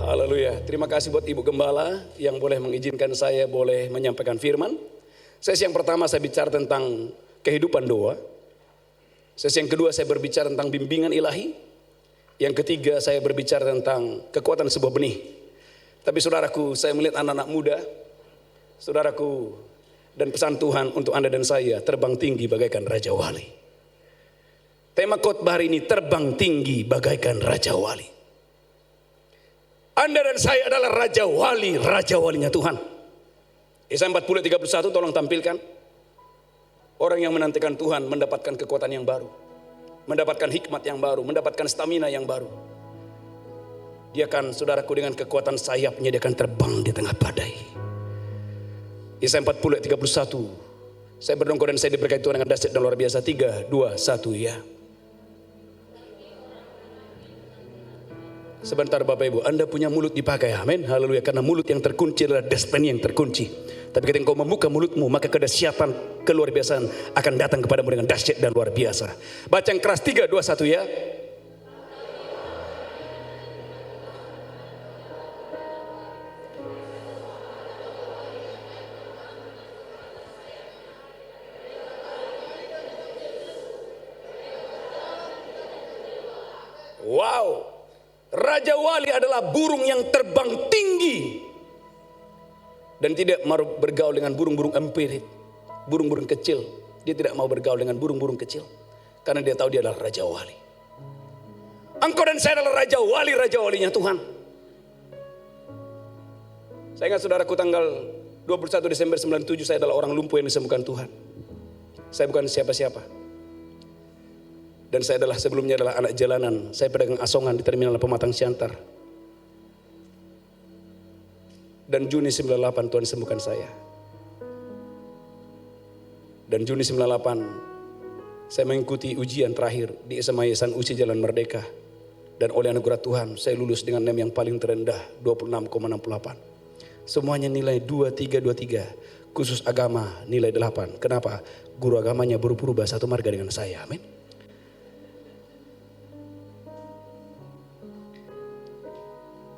Haleluya. Terima kasih buat Ibu Gembala yang boleh mengizinkan saya boleh menyampaikan firman. Sesi yang pertama saya bicara tentang kehidupan doa. Sesi yang kedua saya berbicara tentang bimbingan ilahi. Yang ketiga saya berbicara tentang kekuatan sebuah benih. Tapi saudaraku, saya melihat anak-anak muda, saudaraku, dan pesan Tuhan untuk Anda dan saya, terbang tinggi bagaikan Raja Wali. Tema khotbah hari ini, terbang tinggi bagaikan Raja Wali. Anda dan saya adalah Raja Wali, Raja Walinya Tuhan. Yesaya 40:31 tolong tampilkan. Orang yang menantikan Tuhan mendapatkan kekuatan yang baru, mendapatkan hikmat yang baru, mendapatkan stamina yang baru. Dia akan, saudaraku, dengan kekuatan sayapnya dia akan terbang di tengah badai. Yesaya 40:31. Saya berdongkol dan saya diberkati Tuhan dengan dahsyat dan luar biasa. 3, 2, 1 ya. Sebentar Bapak Ibu, Anda punya mulut dipakai, amin, haleluya. Karena mulut yang terkunci adalah destiny yang terkunci. Tapi ketika engkau membuka mulutmu, maka kedahsyatan, keluar biasaan akan datang kepadamu dengan dahsyat dan luar biasa. Baca yang keras, 3, 2, 1 ya. Wow. Raja Wali adalah burung yang terbang tinggi dan tidak mau bergaul dengan burung-burung empirit, burung-burung kecil. Dia tidak mau bergaul dengan burung-burung kecil karena dia tahu dia adalah Raja Wali. Engkau dan saya adalah Raja Wali, Raja Walinya Tuhan. Saya ingat saudaraku, tanggal 21 Desember 97 saya adalah orang lumpuh yang disembuhkan Tuhan. Saya bukan siapa-siapa. Dan saya adalah sebelumnya adalah anak jalanan. Saya pedagang asongan di terminal Pematang Siantar. Dan Juni 98 Tuhan sembuhkan saya. Dan Juni 98 saya mengikuti ujian terakhir di SMA Yayasan Uci Jalan Merdeka. Dan oleh anugerah Tuhan saya lulus dengan NEM yang paling terendah 26,68. Semuanya nilai 2323. Khusus agama nilai 8. Kenapa? Guru agamanya buru-buru bahasa satu marga dengan saya. Amin.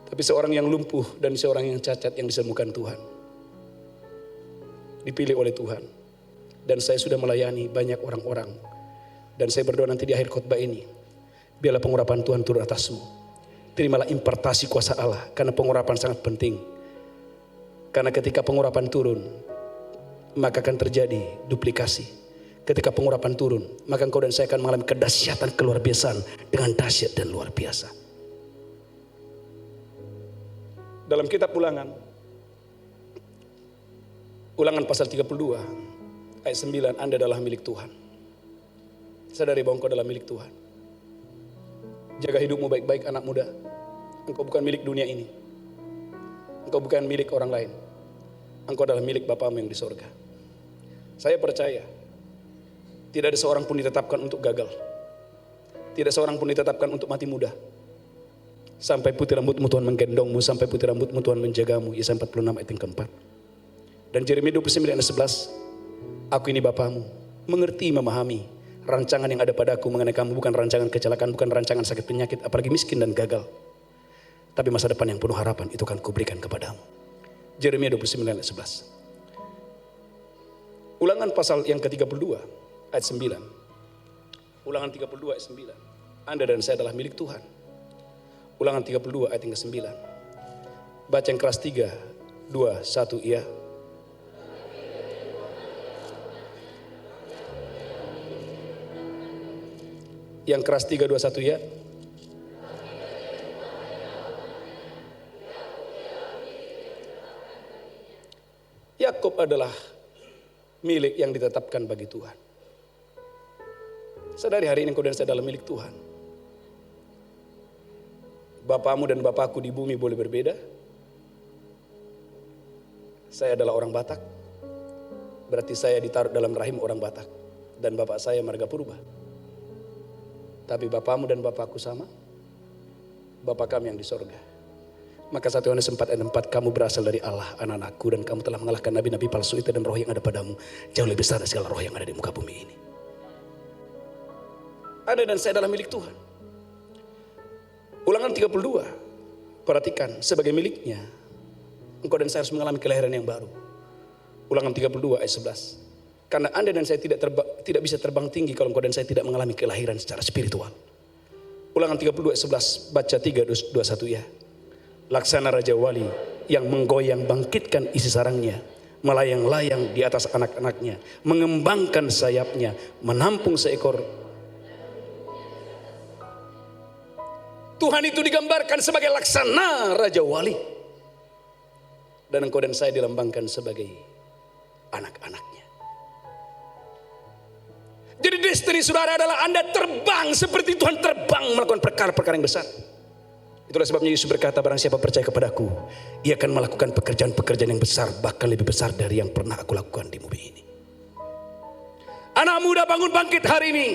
Tapi seorang yang lumpuh dan seorang yang cacat yang disembuhkan Tuhan, dipilih oleh Tuhan. Dan saya sudah melayani banyak orang-orang. Dan saya berdoa nanti di akhir khotbah ini, biarlah pengurapan Tuhan turun atasmu. Terimalah impartasi kuasa Allah, karena pengurapan sangat penting. Karena ketika pengurapan turun, maka akan terjadi duplikasi. Ketika pengurapan turun, maka engkau dan saya akan mengalami kedahsyatan keluar biasaan dengan dahsyat dan luar biasa. Dalam kitab Ulangan pasal 32 ayat 9, Anda adalah milik Tuhan. Sadari bahwa engkau adalah milik Tuhan. Jaga hidupmu baik-baik anak muda. Engkau bukan milik dunia ini. Engkau bukan milik orang lain. Engkau adalah milik Bapamu yang di sorga. Saya percaya tidak ada seorang pun ditetapkan untuk gagal. Tidak seorang pun ditetapkan untuk mati muda. Sampai putih rambutmu Tuhan menggendongmu, sampai putih rambutmu Tuhan menjagamu. Yesaya 46 ayat yang keempat. Dan Yeremia 29 ayat 11. Aku ini Bapamu, mengerti, memahami rancangan yang ada padaku mengenai kamu. Bukan rancangan kecelakaan, bukan rancangan sakit penyakit, apalagi miskin dan gagal. Tapi masa depan yang penuh harapan itu akan kuberikan kepadamu. Yeremia 29 ayat 11. Ulangan pasal yang ke-32 ayat 9. Ulangan 32 ayat 9. Anda dan saya adalah milik Tuhan. Ulangan 32 ayat yang ke-9. Baca yang keras, 3, 2, 1 ya. Yang keras 3, 2, 1 ya. Yakub adalah milik yang ditetapkan bagi Tuhan. Sadari hari ini engkau dan saya adalah milik Tuhan. Bapamu dan bapakku di bumi boleh berbeda. Saya adalah orang Batak. Berarti saya ditaruh dalam rahim orang Batak. Dan bapak saya marga purba. Tapi bapamu dan bapakku sama. Bapak kami yang di sorga. Maka 1 Yohanes 4 ayat 4, kamu berasal dari Allah, anak-anakku, dan kamu telah mengalahkan nabi-nabi palsu itu, dan roh yang ada padamu jauh lebih besar dari segala roh yang ada di muka bumi ini. Anda dan saya adalah milik Tuhan. Ulangan 32 Perhatikan, sebagai miliknya, engkau dan saya harus mengalami kelahiran yang baru. Ulangan 32 ayat 11. Karena Anda dan saya tidak bisa terbang tinggi kalau engkau dan saya tidak mengalami kelahiran secara spiritual. Ulangan 32 ayat 11, baca 3:21 ya. Laksana Raja Wali yang menggoyang bangkitkan isi sarangnya, melayang-layang di atas anak-anaknya, mengembangkan sayapnya, menampung seekor. Tuhan itu digambarkan sebagai laksana Raja Wali. Dan engkau dan saya dilambangkan sebagai anak-anaknya. Jadi destiny saudara adalah Anda terbang seperti Tuhan terbang melakukan perkara-perkara yang besar. Itulah sebabnya Yesus berkata, barang siapa percaya kepadaku, ia akan melakukan pekerjaan-pekerjaan yang besar, bahkan lebih besar dari yang pernah aku lakukan di bumi ini. Anak muda bangun bangkit hari ini.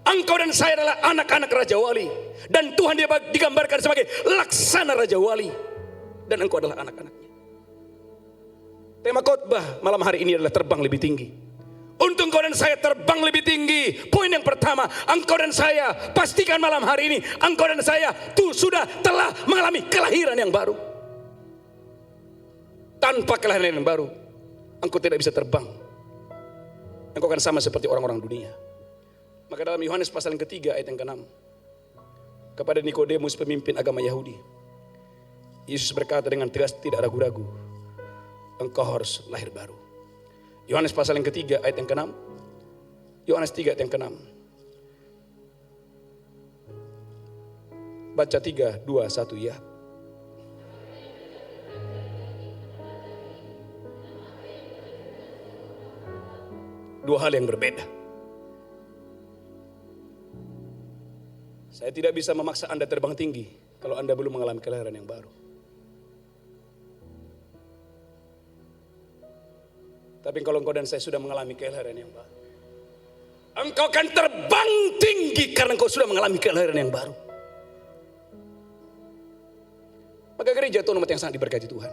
Engkau dan saya adalah anak-anak Raja Wali. Dan Tuhan dia digambarkan sebagai laksana Raja Wali. Dan engkau adalah anak-anaknya. Tema khotbah malam hari ini adalah terbang lebih tinggi. Untuk engkau dan saya terbang lebih tinggi. Poin yang pertama, engkau dan saya pastikan malam hari ini, engkau dan saya sudah telah mengalami kelahiran yang baru. Tanpa kelahiran yang baru, engkau tidak bisa terbang. Engkau akan sama seperti orang-orang dunia. Maka dalam Yohanes pasal yang ketiga ayat yang ke-6, kepada Nikodemus pemimpin agama Yahudi, Yesus berkata dengan tegas, tidak ragu-ragu, engkau harus lahir baru. Yohanes pasal yang ketiga ayat yang ke-6. Yohanes 3 ayat yang ke-6. Baca 3, 2, 1 ya. Dua hal yang berbeda. Saya tidak bisa memaksa Anda terbang tinggi kalau Anda belum mengalami kelahiran yang baru. Tapi kalau engkau dan saya sudah mengalami kelahiran yang baru, engkau akan terbang tinggi karena engkau sudah mengalami kelahiran yang baru. Maka gereja itu umat yang sangat diberkati Tuhan.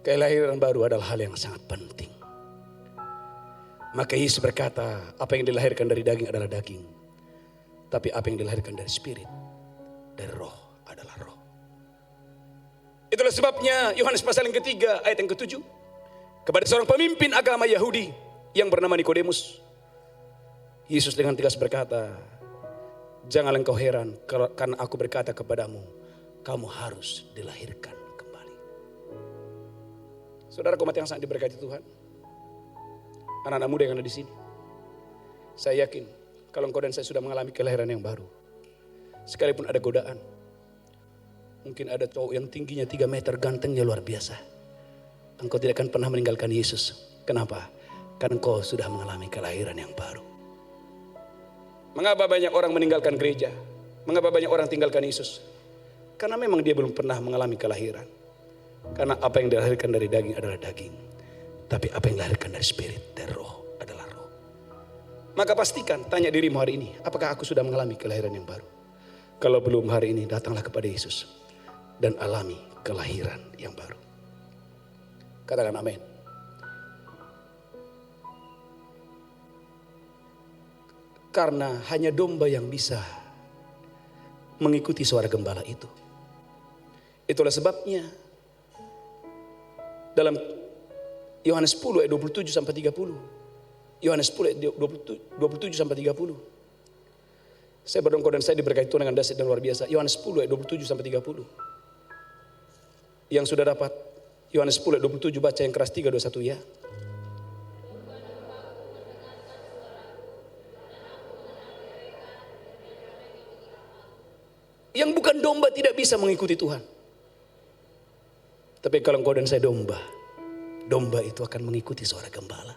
Kelahiran baru adalah hal yang sangat penting. Maka Yesus berkata, apa yang dilahirkan dari daging adalah daging. Tapi apa yang dilahirkan dari spirit, dari roh adalah roh. Itulah sebabnya Yohanes pasal yang ketiga ayat yang ke-7. Kepada seorang pemimpin agama Yahudi yang bernama Nikodemus, Yesus dengan tegas berkata, janganlah engkau heran karena aku berkata kepadamu, kamu harus dilahirkan kembali. Saudara umat yang sangat diberkati Tuhan, anak-anak muda yang ada di sini, saya yakin kalau engkau dan saya sudah mengalami kelahiran yang baru, sekalipun ada godaan, mungkin ada cowok yang tingginya 3 meter, gantengnya luar biasa, engkau tidak akan pernah meninggalkan Yesus. Kenapa? Karena engkau sudah mengalami kelahiran yang baru. Mengapa banyak orang meninggalkan gereja? Mengapa banyak orang tinggalkan Yesus? Karena memang dia belum pernah mengalami kelahiran. Karena apa yang dilahirkan dari daging adalah daging. Tapi apa yang dilahirkan dari spirit, dari roh adalah roh. Maka pastikan, tanya dirimu hari ini, apakah aku sudah mengalami kelahiran yang baru? Kalau belum hari ini, datanglah kepada Yesus dan alami kelahiran yang baru. Katakan amin. Karena hanya domba yang bisa mengikuti suara gembala itu. Itulah sebabnya dalam Yohanes 10 ayat 27 sampai 30. Yohanes 10 ayat 27 sampai 30. Saya berdoa dan saya diberkati Tuhan dengan dahsyat dan luar biasa. Yohanes 10 ayat 27 sampai 30. Yang sudah dapat Yohanes 10 ayat 27, baca yang keras 3, 2, 1 ya. Yang bukan domba tidak bisa mengikuti Tuhan. Tapi kalau engkau dan saya domba, domba itu akan mengikuti suara gembala.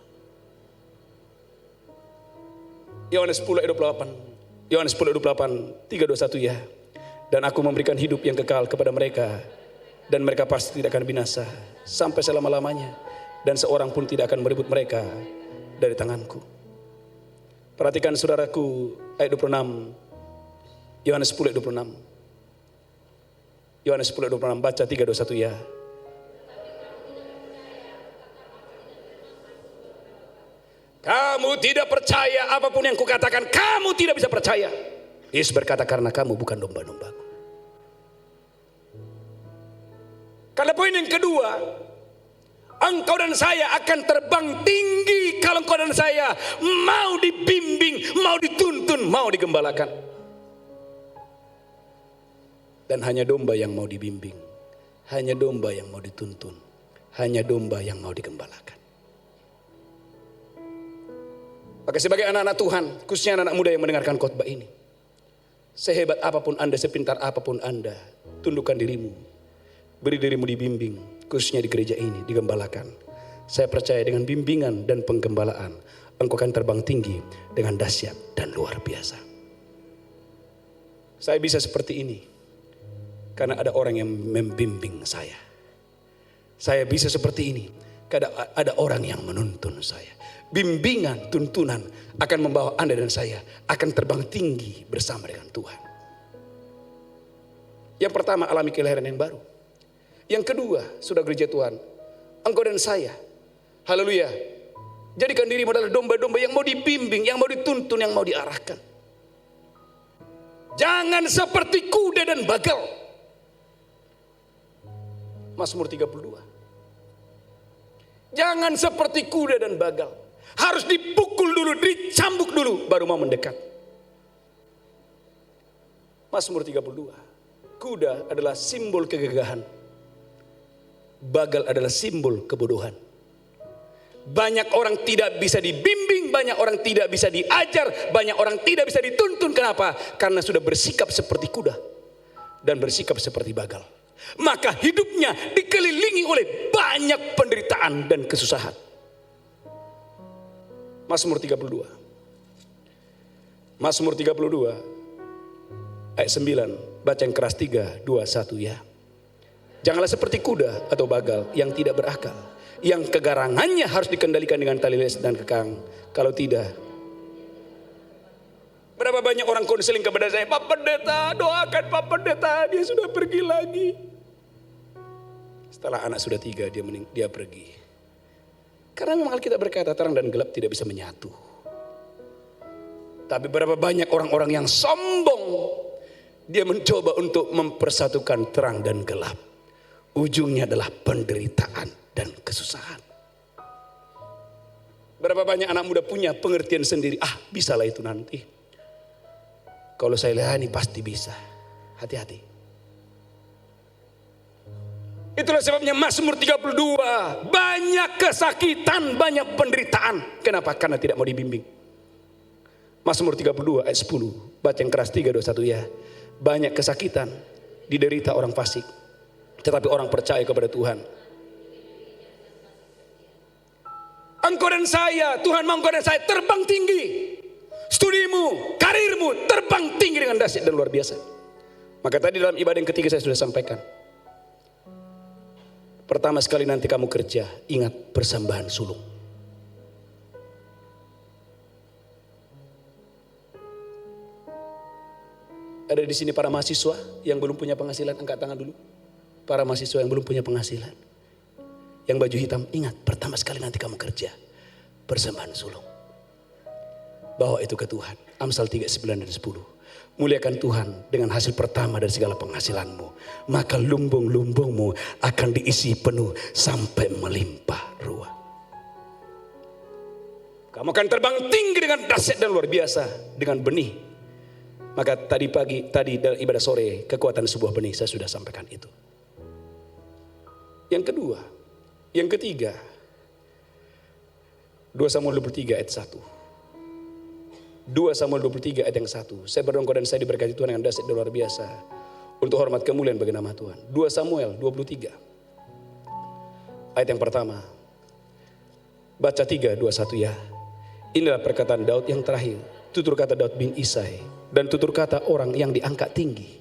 Yohanes 10 ayat 28. Yohanes 10 ayat 28, 3, 2, 1 ya. Dan aku memberikan hidup yang kekal kepada mereka, dan mereka pasti tidak akan binasa sampai selama-lamanya, dan seorang pun tidak akan merebut mereka dari tanganku. Perhatikan saudaraku ayat 26. Yohanes 10 ayat 26. Yohanes 10 ayat 26, baca 3, 2, 1 ya. Kamu tidak percaya apapun yang kukatakan, kamu tidak bisa percaya. Yesus berkata, karena kamu bukan domba-dombaku. Karena poin yang kedua, engkau dan saya akan terbang tinggi kalau engkau dan saya mau dibimbing, mau dituntun, mau digembalakan. Dan hanya domba yang mau dibimbing, hanya domba yang mau dituntun, hanya domba yang mau digembalakan. Maka sebagai anak-anak Tuhan, khususnya anak-anak muda yang mendengarkan khotbah ini, sehebat apapun Anda, sepintar apapun Anda, tundukkan dirimu, beri dirimu dibimbing, khususnya di gereja ini, digembalakan. Saya percaya dengan bimbingan dan penggembalaan, engkau akan terbang tinggi dengan dahsyat dan luar biasa. Saya bisa seperti ini karena ada orang yang membimbing saya. Saya bisa seperti ini karena ada orang yang menuntun saya. Bimbingan, tuntunan akan membawa Anda dan saya akan terbang tinggi bersama dengan Tuhan. Yang pertama, alami kelahiran yang baru. Yang kedua, sudah gereja Tuhan, engkau dan saya, haleluya, jadikan dirimu adalah domba-domba yang mau dibimbing, yang mau dituntun, yang mau diarahkan. Jangan seperti kuda dan bagal. Mazmur 32. Jangan seperti kuda dan bagal. Harus dipukul dulu, dicambuk dulu, baru mau mendekat. Mazmur 32. Kuda adalah simbol kegagahan. Bagal adalah simbol kebodohan. Banyak orang tidak bisa dibimbing, banyak orang tidak bisa diajar, banyak orang tidak bisa dituntun. Kenapa? Karena sudah bersikap seperti kuda dan bersikap seperti bagal. Maka hidupnya dikelilingi oleh banyak penderitaan dan kesusahan. Mazmur 32. Mazmur 32 ayat 9, baca yang keras 3, 2, 1 ya. Janganlah seperti kuda atau bagal yang tidak berakal, yang kegarangannya harus dikendalikan dengan tali les dan kekang. Kalau tidak, berapa banyak orang konseling kepada saya, Pak Pendeta, doakan Pak Pendeta, dia sudah pergi lagi. Setelah anak sudah 3, dia pergi. Karena memang Alkitab berkata terang dan gelap tidak bisa menyatu. Tapi berapa banyak orang-orang yang sombong, dia mencoba untuk mempersatukan terang dan gelap. Ujungnya adalah penderitaan dan kesusahan. Berapa banyak anak muda punya pengertian sendiri, bisalah itu nanti. Kalau saya layani pasti bisa. Hati-hati. Itulah sebabnya Mazmur 32 banyak kesakitan, banyak penderitaan. Kenapa? Karena tidak mau dibimbing. Mazmur 32 ayat 10, baca yang keras 3, 2, 1 ya. Banyak kesakitan diderita orang fasik, tetapi orang percaya kepada Tuhan. Engkau dan saya, Tuhan mau engkau dan saya terbang tinggi. Studimu, karirmu terbang tinggi dengan dahsyat dan luar biasa. Maka tadi dalam ibadah yang ketiga saya sudah sampaikan. Pertama sekali nanti kamu kerja, ingat persembahan sulung. Ada di sini para mahasiswa yang belum punya penghasilan, angkat tangan dulu. Para mahasiswa yang belum punya penghasilan, yang baju hitam, ingat pertama sekali nanti kamu kerja, persembahan sulung. Bawa itu ke Tuhan. Amsal 3, 9 dan 10. Muliakan Tuhan dengan hasil pertama dari segala penghasilanmu, maka lumbung-lumbungmu akan diisi penuh sampai melimpah ruah. Kamu akan terbang tinggi dengan dahsyat dan luar biasa dengan benih. Maka tadi dalam ibadah sore, kekuatan sebuah benih, saya sudah sampaikan itu. Yang kedua, yang ketiga, 2 Samuel 23 ayat 1. 2 Samuel 23 ayat yang 1. Saya berdoa dan saya diberkati Tuhan dengan dahsyat dan luar biasa untuk hormat kemuliaan bagi nama Tuhan. 2 Samuel 23 ayat yang pertama. Baca 3, 2, 1 ya. Inilah perkataan Daud yang terakhir. Tutur kata Daud bin Isai, dan tutur kata orang yang diangkat tinggi,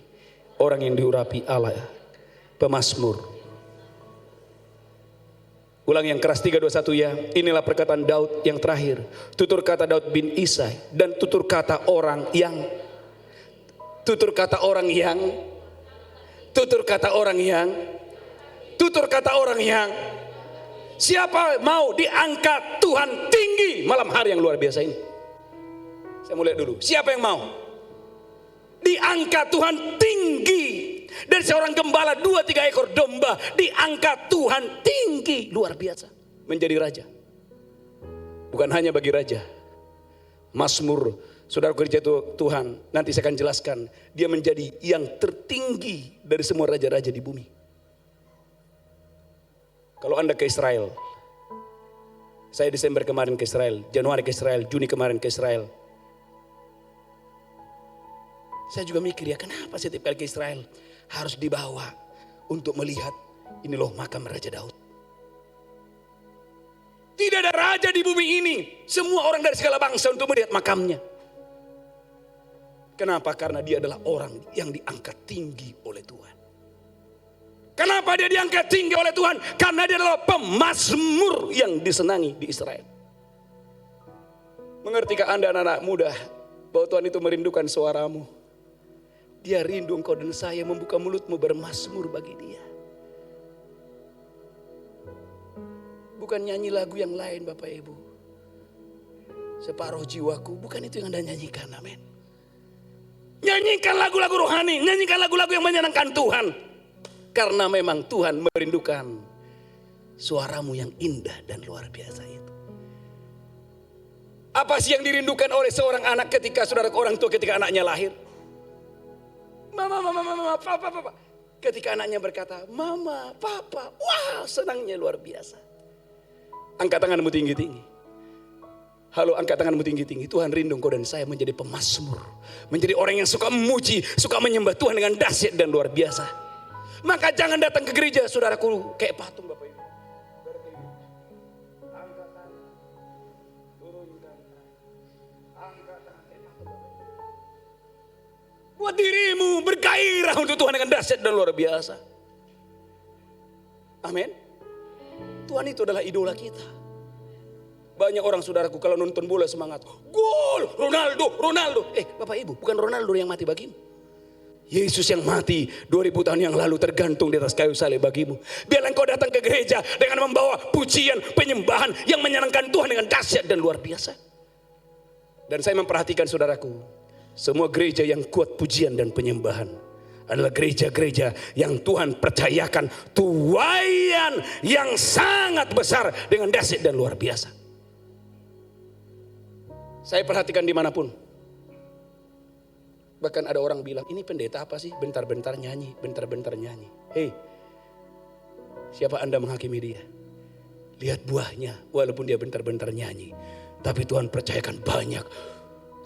orang yang diurapi Allah, pemazmur. Ulang yang keras 3, 2, 1 ya. Inilah perkataan Daud yang terakhir. Tutur kata Daud bin Isai, dan tutur kata orang yang tutur kata orang yang tutur kata orang yang tutur kata orang yang siapa mau diangkat Tuhan tinggi malam hari yang luar biasa ini? Saya mulai dulu. Siapa yang mau diangkat Tuhan tinggi Dari seorang gembala 2-3 ekor domba diangkat Tuhan tinggi luar biasa menjadi raja. Bukan hanya bagi raja. Mazmur, saudara gereja Tuhan, nanti saya akan jelaskan, dia menjadi yang tertinggi dari semua raja-raja di bumi. Kalau Anda ke Israel, saya Desember kemarin ke Israel, Januari ke Israel, Juni kemarin ke Israel. Saya juga mikir, ya kenapa setiap kali ke Israel harus dibawa untuk melihat ini loh makam Raja Daud. Tidak ada raja di bumi ini, semua orang dari segala bangsa untuk melihat makamnya. Kenapa? Karena dia adalah orang yang diangkat tinggi oleh Tuhan. Kenapa dia diangkat tinggi oleh Tuhan? Karena dia adalah pemazmur yang disenangi di Israel. Mengertikah Anda anak-anak muda bahwa Tuhan itu merindukan suaramu? Dia rindu engkau dan saya membuka mulutmu bermazmur bagi dia. Bukan nyanyi lagu yang lain Bapak Ibu. Separuh jiwaku, bukan itu yang Anda nyanyikan, amin. Nyanyikan lagu-lagu rohani, nyanyikan lagu-lagu yang menyenangkan Tuhan. Karena memang Tuhan merindukan suaramu yang indah dan luar biasa itu. Apa sih yang dirindukan oleh seorang anak ketika saudara orang tua ketika anaknya lahir? Mama, papa. Ketika anaknya berkata, mama, papa, wah senangnya luar biasa. Angkat tanganmu tinggi-tinggi. Halo, angkat tanganmu tinggi-tinggi. Tuhan rindu engkau dan saya menjadi pemazmur. Menjadi orang yang suka memuji, suka menyembah Tuhan dengan dahsyat dan luar biasa. Maka jangan datang ke gereja saudaraku kayak patung Bapak Ibu. Angkat tangan. Turunkan tangan. Angkat tangan kayak patung Bapak Ibu. Buat dirimu bergairah untuk Tuhan dengan dahsyat dan luar biasa. Amin. Tuhan itu adalah idola kita. Banyak orang saudaraku kalau nonton bola semangat. Gol, Ronaldo. Bapak Ibu, bukan Ronaldo yang mati bagimu. Yesus yang mati 2000 tahun yang lalu tergantung di atas kayu salib bagimu. Biarlah engkau datang ke gereja dengan membawa pujian, penyembahan yang menyenangkan Tuhan dengan dahsyat dan luar biasa. Dan saya memperhatikan saudaraku, semua gereja yang kuat pujian dan penyembahan adalah gereja-gereja yang Tuhan percayakan tuaian yang sangat besar dengan dahsyat dan luar biasa. Saya perhatikan dimanapun. Bahkan ada orang bilang, ini pendeta apa sih? Bentar-bentar nyanyi. Hei, siapa Anda menghakimi dia? Lihat buahnya, walaupun dia bentar-bentar nyanyi. Tapi Tuhan percayakan banyak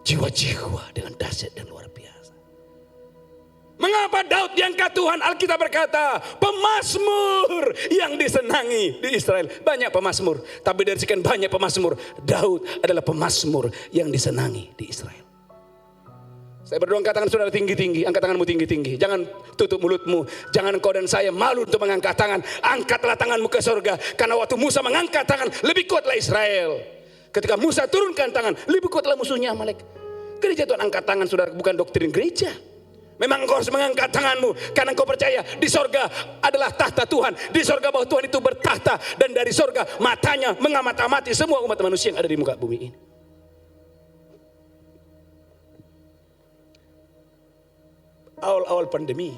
jiwa-jiwa dengan dahsyat dan luar biasa. Mengapa Daud diangkat Tuhan? Alkitab berkata, pemazmur yang disenangi di Israel. Banyak pemazmur, tapi dari sekian banyak pemazmur, Daud adalah pemazmur yang disenangi di Israel. Saya berdoa angkat tangan saudara tinggi-tinggi, angkat tanganmu tinggi-tinggi. Jangan tutup mulutmu, jangan engkau dan saya malu untuk mengangkat tangan. Angkatlah tanganmu ke surga, karena waktu Musa mengangkat tangan, lebih kuatlah Israel. Ketika Musa turunkan tangan, lebih kuatlah musuhnya Amalek. Gereja Tuhan angkat tangan saudara, bukan doktrin gereja. Memang engkau harus mengangkat tanganmu karena engkau percaya di sorga adalah tahta Tuhan. Di sorga bahwa Tuhan itu bertahta, dan dari sorga matanya mengamati semua umat manusia yang ada di muka bumi ini. Awal-awal pandemi,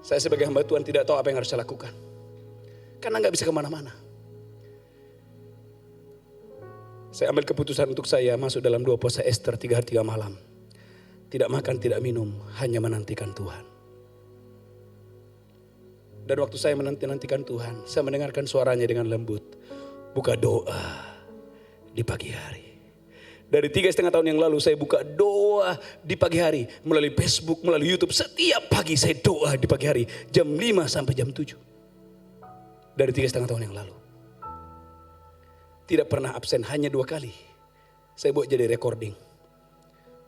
saya sebagai hamba Tuhan tidak tahu apa yang harus saya lakukan. Karena gak bisa kemana-mana. Saya ambil keputusan untuk saya masuk dalam 2 puasa Ester 3 hari 3 malam. Tidak makan, tidak minum, hanya menantikan Tuhan. Dan waktu saya menantikan Tuhan, saya mendengarkan suaranya dengan lembut. Buka doa di pagi hari. Dari 3,5 tahun yang lalu saya buka doa di pagi hari. Melalui Facebook, melalui YouTube. Setiap pagi saya doa di pagi hari. Jam 5 sampai jam 7. Dari 3,5 tahun yang lalu. Tidak pernah absen, hanya 2 kali. Saya buat jadi recording.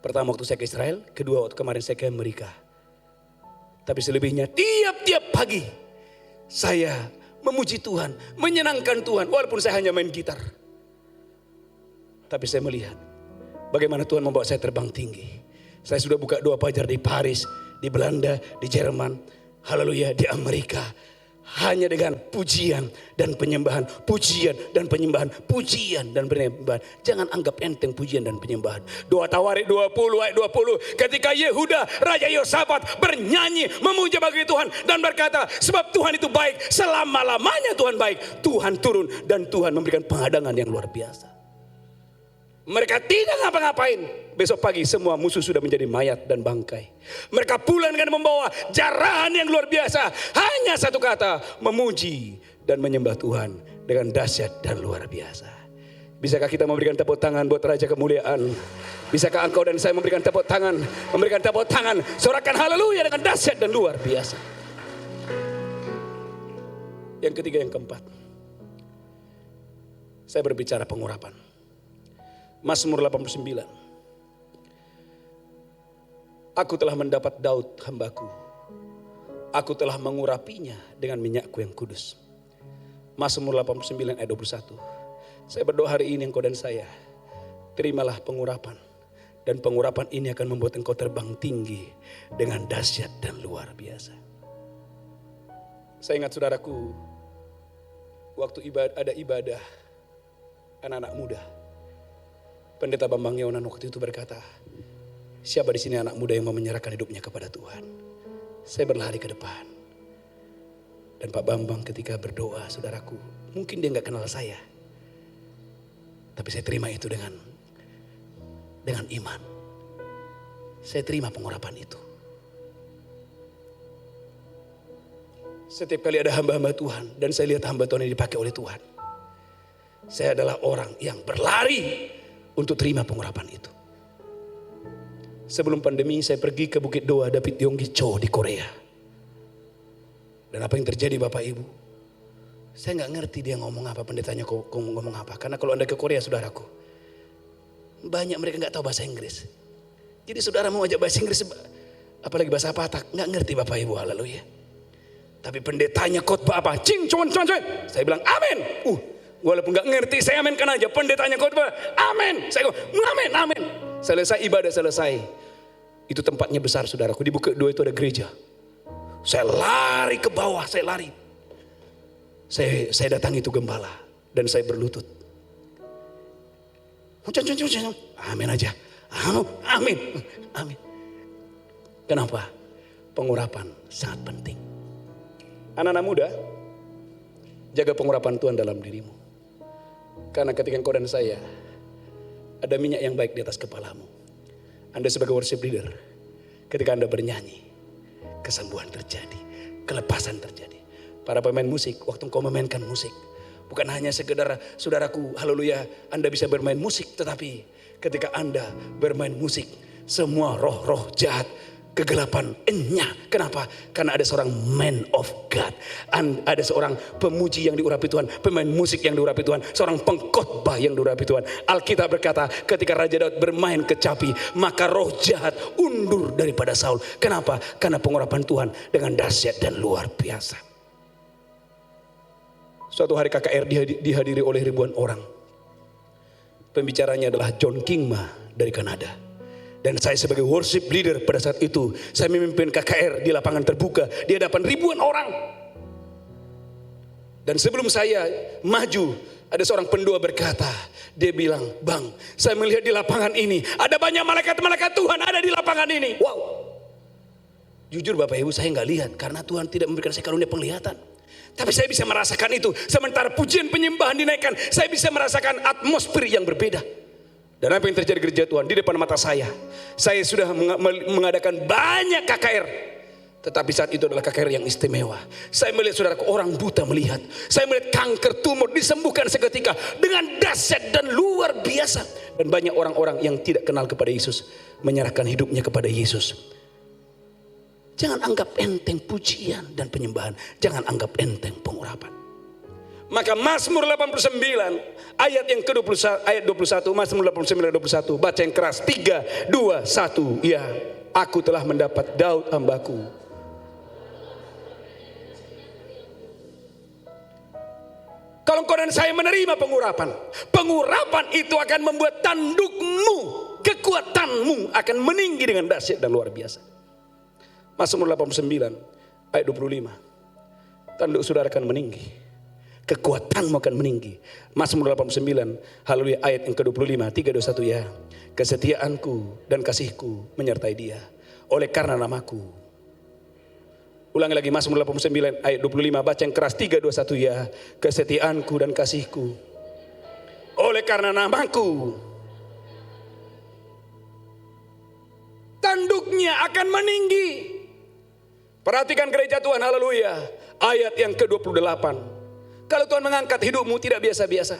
Pertama waktu saya ke Israel, kedua waktu kemarin saya ke Amerika. Tapi selebihnya tiap-tiap pagi saya memuji Tuhan, menyenangkan Tuhan. Walaupun saya hanya main gitar. Tapi saya melihat bagaimana Tuhan membawa saya terbang tinggi. Saya sudah buka doa fajar di Paris, di Belanda, di Jerman. Haleluya, di Amerika. hanya dengan pujian dan penyembahan, pujian dan penyembahan, pujian dan penyembahan. Jangan anggap enteng pujian dan penyembahan. 2 Tawarik 20 ayat 20. Ketika Yehuda Raja Yosafat bernyanyi memuja bagi Tuhan dan berkata, sebab Tuhan itu baik, selama-lamanya Tuhan baik. Tuhan turun dan Tuhan memberikan penghadangan yang luar biasa. Mereka tidak ngapa-ngapain. Besok pagi semua musuh sudah menjadi mayat dan bangkai. Mereka pulang dengan membawa jarahan yang luar biasa. Hanya satu kata, memuji dan menyembah Tuhan dengan dahsyat dan luar biasa. Bisakah kita memberikan tepuk tangan buat Raja Kemuliaan? Bisakah engkau dan saya memberikan tepuk tangan? Memberikan tepuk tangan, sorakan haleluya dengan dahsyat dan luar biasa. Yang ketiga, yang keempat, saya berbicara pengurapan. Mazmur 89. Aku telah mendapat Daud hambaku. Aku telah mengurapinya dengan minyakku yang kudus. Mazmur 89 ayat 21. Saya berdoa hari ini engkau dan saya, terimalah pengurapan. Dan pengurapan ini akan membuat engkau terbang tinggi dengan dahsyat dan luar biasa. Saya ingat saudaraku, waktu ada ibadah anak-anak muda, Pendeta Bambang Yonan waktu itu berkata, siapa di sini anak muda yang mau menyerahkan hidupnya kepada Tuhan? Saya berlari ke depan. Dan Pak Bambang ketika berdoa, saudaraku, mungkin dia nggak kenal saya, tapi saya terima itu dengan iman. Saya terima pengurapan itu. Setiap kali ada hamba-hamba Tuhan dan saya lihat hamba Tuhan yang dipakai oleh Tuhan, saya adalah orang yang berlari untuk terima pengurapan itu. Sebelum pandemi saya pergi ke Bukit Doa David Yonggi Cho di Korea. Dan apa yang terjadi Bapak Ibu? Saya nggak ngerti dia ngomong apa, pendetanya ngomong apa. Karena kalau Anda ke Korea saudaraku, banyak mereka nggak tahu bahasa Inggris. Jadi saudara mau ajak bahasa Inggris, apalagi bahasa Batak, nggak ngerti Bapak Ibu, haleluya. Tapi pendetanya khotbah apa? Cing, cuan. Saya bilang amin. Walaupun nggak ngerti, saya aminkan aja. Pendetanya khotbah, amin. Saya amin. Selesai ibadah selesai. Itu tempatnya besar saudaraku. Di Bukit Dua itu ada gereja. Saya lari ke bawah, saya lari. Saya datangi itu gembala dan saya berlutut. Amin aja. Amin. Kenapa? Pengurapan sangat penting. Anak-anak muda, jaga pengurapan Tuhan dalam dirimu. Karena ketika engkau dan saya, ada minyak yang baik di atas kepalamu. Anda sebagai worship leader, ketika Anda bernyanyi, kesembuhan terjadi, kelepasan terjadi. Para pemain musik, waktu engkau memainkan musik, bukan hanya sekedar saudaraku, haleluya, Anda bisa bermain musik, tetapi ketika Anda bermain musik, semua roh-roh jahat, kegelapan enyah. Kenapa? Karena ada seorang man of God, ada seorang pemuji yang diurapi Tuhan, pemain musik yang diurapi Tuhan, seorang pengkhotbah yang diurapi Tuhan. Alkitab berkata ketika Raja Daud bermain kecapi, maka roh jahat undur daripada Saul. Kenapa? Karena pengurapan Tuhan dengan dahsyat dan luar biasa. Suatu hari KKR dihadiri oleh ribuan orang. Pembicaranya adalah John Kingma dari Kanada. Dan saya sebagai worship leader pada saat itu, saya memimpin KKR di lapangan terbuka di hadapan ribuan orang. Dan sebelum saya maju, ada seorang pendua berkata, dia bilang, "Bang, saya melihat di lapangan ini ada banyak malaikat-malaikat Tuhan ada di lapangan ini." Wow. Jujur Bapak Ibu, saya nggak lihat karena Tuhan tidak memberikan saya karunia penglihatan. Tapi saya bisa merasakan itu. Sementara pujian penyembahan dinaikkan, saya bisa merasakan atmosfer yang berbeda. Dan apa yang terjadi di gereja Tuhan di depan mata saya sudah mengadakan banyak KKR. Tetapi saat itu adalah KKR yang istimewa. Saya melihat saudaraku, orang buta melihat. Saya melihat kanker tumor disembuhkan seketika dengan dahsyat dan luar biasa. Dan banyak orang-orang yang tidak kenal kepada Yesus menyerahkan hidupnya kepada Yesus. Jangan anggap enteng pujian dan penyembahan. Jangan anggap enteng pengurapan. Maka Mazmur 89 ayat yang ke-21, ayat 21, Mazmur 89 ayat 21, baca yang keras, 3, 2, 1. Ya, aku telah mendapat Daud hambaku. Kalau engkau dan saya menerima pengurapan, pengurapan itu akan membuat tandukmu, kekuatanmu akan meninggi dengan dahsyat dan luar biasa. Mazmur 89 ayat 25. tanduk saudara akan meninggi. Kekuatanmu akan meninggi. Mazmur 89, haleluya, ayat yang ke-25, 321 ya. Kesetiaanku dan kasihku menyertai dia oleh karena namaku. Ulangi lagi Mazmur 89 ayat 25, baca yang keras, 321 ya. Kesetiaanku dan kasihku oleh karena namaku. Tanduknya akan meninggi. Perhatikan gereja Tuhan, haleluya. Ayat yang ke-28. Kalau Tuhan mengangkat hidupmu tidak biasa-biasa.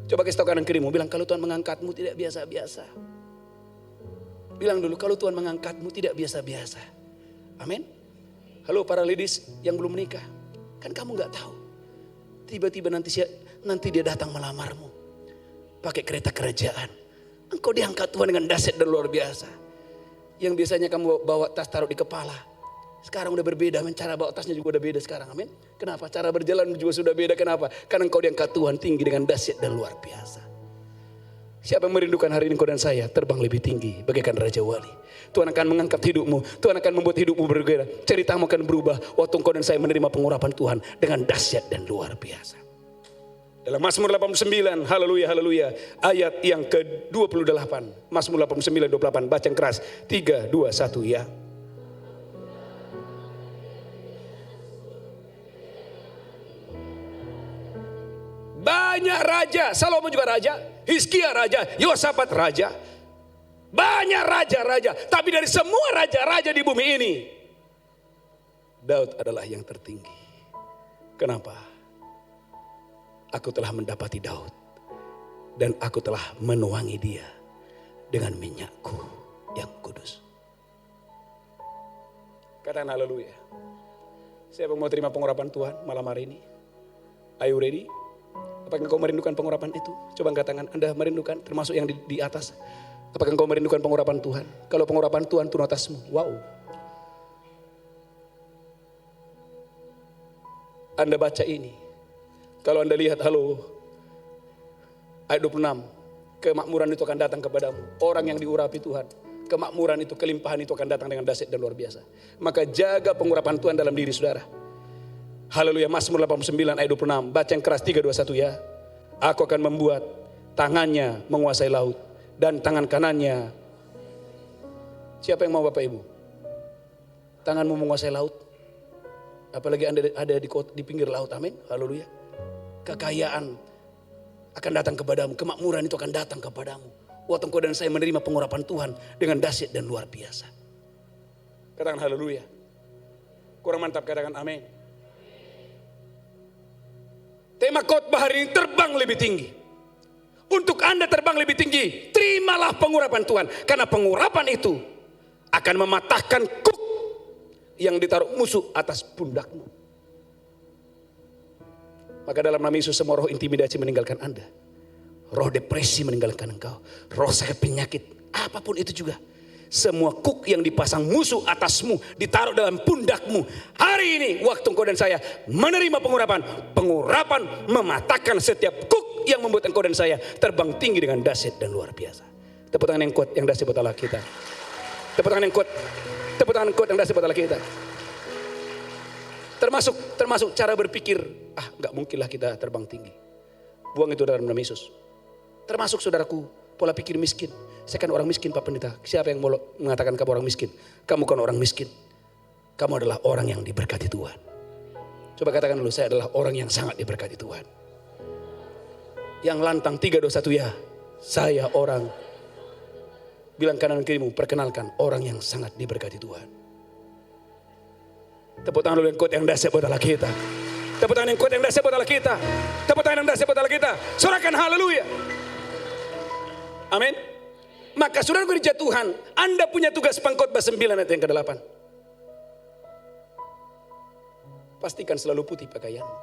Coba kasih tahu kanan kirimu, bilang kalau Tuhan mengangkatmu tidak biasa-biasa. Bilang dulu, kalau Tuhan mengangkatmu tidak biasa-biasa. Amin. Halo para ladies yang belum menikah. Kan kamu gak tahu. Tiba-tiba nanti dia datang melamarmu. Pakai kereta kerajaan. Engkau diangkat Tuhan dengan dahsyat dan luar biasa. Yang biasanya kamu bawa tas taruh di kepala. Sekarang udah berbeda, cara bawa tasnya juga udah beda sekarang, amin. Kenapa? Cara berjalan juga sudah beda, kenapa? Karena engkau diangkat Tuhan tinggi dengan dahsyat dan luar biasa. Siapa yang merindukan hari ini engkau dan saya terbang lebih tinggi bagaikan Raja Wali. Tuhan akan mengangkat hidupmu, Tuhan akan membuat hidupmu berbeda. Ceritamu akan berubah waktu engkau dan saya menerima pengurapan Tuhan dengan dahsyat dan luar biasa. Dalam Mazmur 89, haleluya, haleluya, ayat yang ke-28. Mazmur 89, 28, baca yang keras, 3, 2, 1 ya. Banyak raja, Salomo juga raja, Hizkia raja, Yosafat raja. Banyak raja-raja, tapi dari semua raja-raja di bumi ini, Daud adalah yang tertinggi. Kenapa? Aku telah mendapati Daud dan aku telah menuangi dia dengan minyakku yang kudus. Katakan haleluya. Siapa yang mau terima pengurapan Tuhan malam hari ini? Are you ready? Apakah engkau merindukan pengurapan itu? Coba angkat tangan, Anda merindukan, termasuk yang di atas. Apakah engkau merindukan pengurapan Tuhan? Kalau pengurapan Tuhan turun atasmu, wow. Anda baca ini. Kalau Anda lihat, halo, ayat 26, kemakmuran itu akan datang kepadamu. Orang yang diurapi Tuhan, kemakmuran itu, kelimpahan itu akan datang dengan dahsyat dan luar biasa. Maka jaga pengurapan Tuhan dalam diri saudara. Haleluya, Mazmur 89 ayat 26, baca yang keras, 3, 2, 1 ya. Aku akan membuat tangannya menguasai laut dan tangan kanannya. Siapa yang mau Bapak Ibu? Tanganmu menguasai laut. Apalagi Anda ada di pinggir laut, amin. Haleluya. Kekayaan akan datang kepadamu, kemakmuran itu akan datang kepadamu. Waktu engkau dan saya menerima pengurapan Tuhan dengan dahsyat dan luar biasa. Katakan haleluya. Kurang mantap, katakan amin. Tema khotbah hari ini, terbang lebih tinggi. Untuk Anda terbang lebih tinggi, terimalah pengurapan Tuhan. Karena pengurapan itu akan mematahkan kuk yang ditaruh musuh atas pundakmu. Maka dalam nama Yesus semua roh intimidasi meninggalkan Anda. Roh depresi meninggalkan engkau. Roh sakit penyakit, apapun itu juga. Semua kuk yang dipasang musuh atasmu, ditaruh dalam pundakmu. Hari ini waktu engkau dan saya menerima pengurapan. Pengurapan mematahkan setiap kuk yang membuat engkau dan saya terbang tinggi dengan dahsyat dan luar biasa. Tepuk tangan yang kuat yang dahsyat buat Allah kita. Tepuk tangan yang kuat. Tepuk tangan yang kuat yang dahsyat buat Allah kita. Termasuk cara berpikir, gak mungkinlah kita terbang tinggi. Buang itu dalam nama Yesus. Termasuk saudaraku, pola pikir miskin. Saya kan orang miskin Pak Pendeta. Siapa yang mau mengatakan kamu orang miskin? Kamu kan orang miskin. Kamu adalah orang yang diberkati Tuhan. Coba katakan dulu, saya adalah orang yang sangat diberkati Tuhan. Yang lantang 3, 2, 1 ya. Saya orang. Bilang kanan kirimu, perkenalkan orang yang sangat diberkati Tuhan. Tepuk tangan dulu yang kuat yang dahsyat buat Allah kita. Tepuk tangan yang kuat yang dahsyat buat Allah kita. Tepuk tangan yang dahsyat buat Allah kita. Sorakan haleluya. Amin. Maka saudara gereja Tuhan, Anda punya tugas pengkhotbah 9 ayat yang ke-8. Pastikan selalu putih pakaianmu.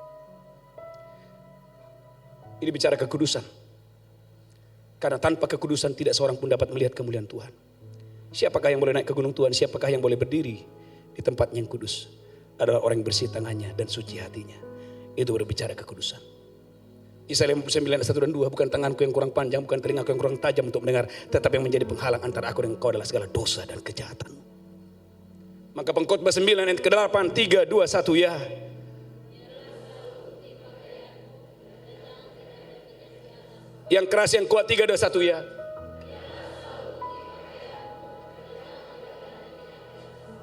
Ini bicara kekudusan. Karena tanpa kekudusan tidak seorang pun dapat melihat kemuliaan Tuhan. Siapakah yang boleh naik ke gunung Tuhan? Siapakah yang boleh berdiri di tempat yang kudus? Adalah orang yang bersih tangannya dan suci hatinya. Itu berbicara kekudusan. Yesaya 59 ayat 1 dan 2, bukan tanganku yang kurang panjang, bukan telingaku yang kurang tajam untuk mendengar, tetapi yang menjadi penghalang antara aku dan engkau adalah segala dosa dan kejahatan. Maka pengkhotbah 9 ayat ke-8, 3, 2, 1 ya. Yang keras, yang kuat, 3, 2, 1 ya.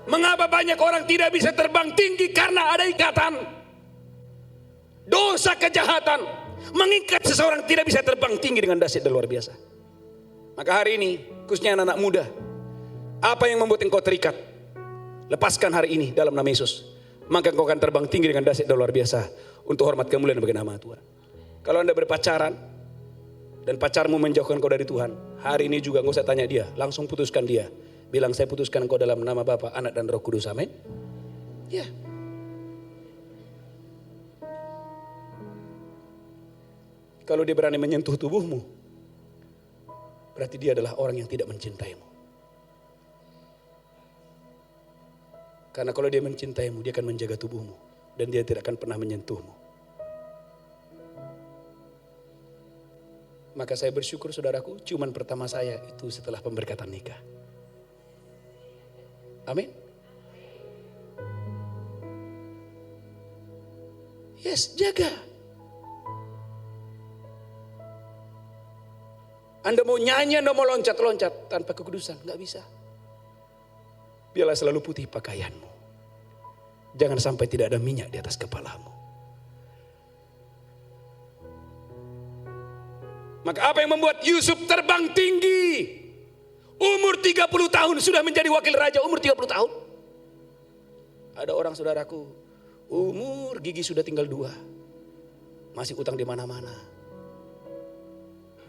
Mengapa banyak orang tidak bisa terbang tinggi? Karena ada ikatan. Dosa kejahatan mengikat seseorang tidak bisa terbang tinggi dengan dahsyat dan luar biasa. Maka hari ini, khususnya anak-anak muda, apa yang membuat engkau terikat? Lepaskan hari ini dalam nama Yesus. Maka engkau akan terbang tinggi dengan dahsyat dan luar biasa untuk hormat kemuliaan bagi nama Tuhan. Kalau Anda berpacaran dan pacarmu menjauhkan kau dari Tuhan, hari ini juga enggak usah tanya dia, langsung putuskan dia. Bilang, saya putuskan engkau dalam nama Bapa, Anak dan Roh Kudus. Amin. Ya. Kalau dia berani menyentuh tubuhmu, berarti dia adalah orang yang tidak mencintaimu. Karena kalau dia mencintaimu, dia akan menjaga tubuhmu. Dan dia tidak akan pernah menyentuhmu. Maka saya bersyukur saudaraku, ciuman pertama saya itu setelah pemberkatan nikah. Amin. Yes, jaga. Anda mau nyanyi, Anda mau loncat-loncat tanpa kekudusan, nggak bisa. Biarlah selalu putih pakaianmu. Jangan sampai tidak ada minyak di atas kepalamu. Maka apa yang membuat Yusuf terbang tinggi? Umur 30 tahun sudah menjadi wakil raja, umur 30 tahun. Ada orang saudaraku, umur gigi sudah tinggal 2. Masih utang di mana-mana.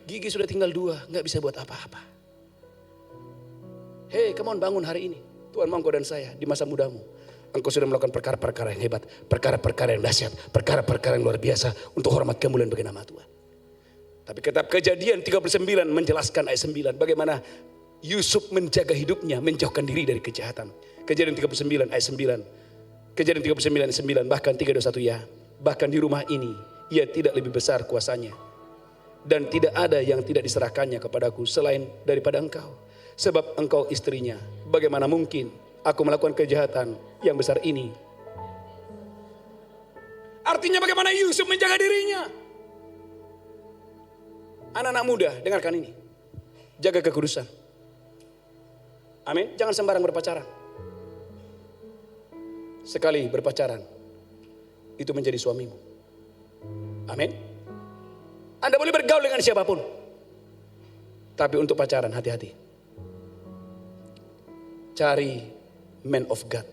Gigi sudah tinggal 2, nggak bisa buat apa-apa. Hey, come on, bangun hari ini. Tuhan mau engkau dan saya di masa mudamu. Engkau sudah melakukan perkara-perkara yang hebat, perkara-perkara yang dahsyat, perkara-perkara yang luar biasa untuk hormat kemuliaan bagi nama Tuhan. Tapi kitab Kejadian 39 menjelaskan ayat 9 bagaimana Yusuf menjaga hidupnya, menjauhkan diri dari kejahatan. Kejadian 39 ayat 9. Kejadian 39 ayat 9, bahkan 321 ya. Bahkan di rumah ini ia tidak lebih besar kuasanya. Dan tidak ada yang tidak diserahkannya kepadaku selain daripada engkau. Sebab engkau istrinya. Bagaimana mungkin aku melakukan kejahatan yang besar ini? Artinya bagaimana Yusuf menjaga dirinya. Anak-anak muda, dengarkan ini. Jaga kekudusan. Amin. Jangan sembarang berpacaran. Sekali berpacaran, itu menjadi suamimu. Amin. Anda boleh bergaul dengan siapapun. Tapi untuk pacaran, hati-hati. Cari man of God.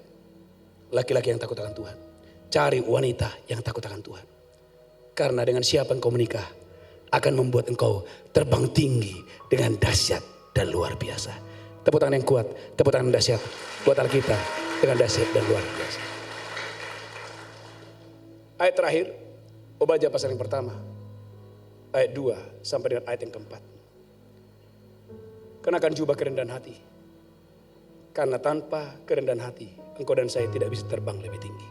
Laki-laki yang takut akan Tuhan. Cari wanita yang takut akan Tuhan. Karena dengan siapa engkau menikah, akan membuat engkau terbang tinggi dengan dahsyat dan luar biasa. Tepuk tangan yang kuat, tepuk tangan dahsyat buat Alkitab dengan dahsyat dan luar biasa. Ayat terakhir, Obadya pasal yang pertama, ayat 2 sampai dengan ayat yang keempat. Kenakan jubah kerendahan hati. Karena tanpa kerendahan hati, engkau dan saya tidak bisa terbang lebih tinggi.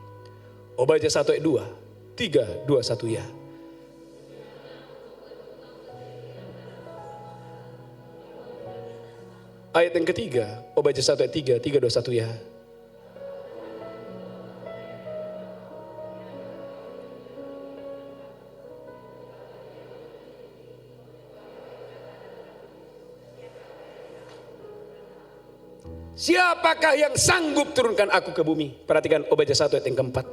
Obadya 1 ayat 2, 3, 2, 1 ya. Ayat yang ketiga, Obadya 1 ayat 3, 3, 2, 1 ya. Siapakah yang sanggup turunkan aku ke bumi? Perhatikan Obadya 1 ayat yang keempat.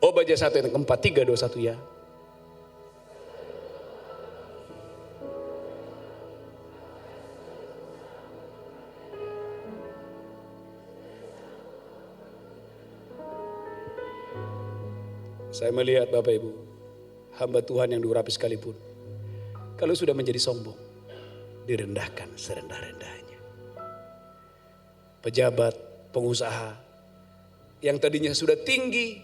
Obadya 1 ayat yang keempat, 3, 2, 1 ya. Saya melihat Bapak Ibu, hamba Tuhan yang diurapi sekalipun, kalau sudah menjadi sombong, direndahkan serendah-rendahnya. Pejabat, pengusaha, yang tadinya sudah tinggi,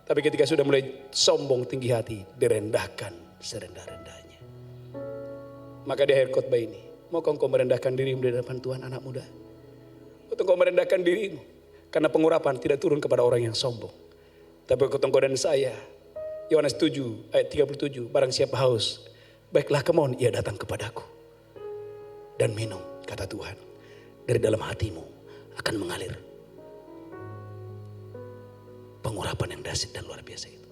tapi ketika sudah mulai sombong tinggi hati, direndahkan serendah-rendahnya. Maka di akhir khotbah ini, maukah engkau merendahkan dirimu di hadapan Tuhan, anak muda? Atau engkau merendahkan dirimu, karena pengurapan tidak turun kepada orang yang sombong. Tapi engkau dan saya, Yohanes 7 ayat 37, barang siapa haus, baiklah kemohon ia datang kepadaku. Dan minum, kata Tuhan, dari dalam hatimu akan mengalir pengurapan yang dahsyat dan luar biasa itu.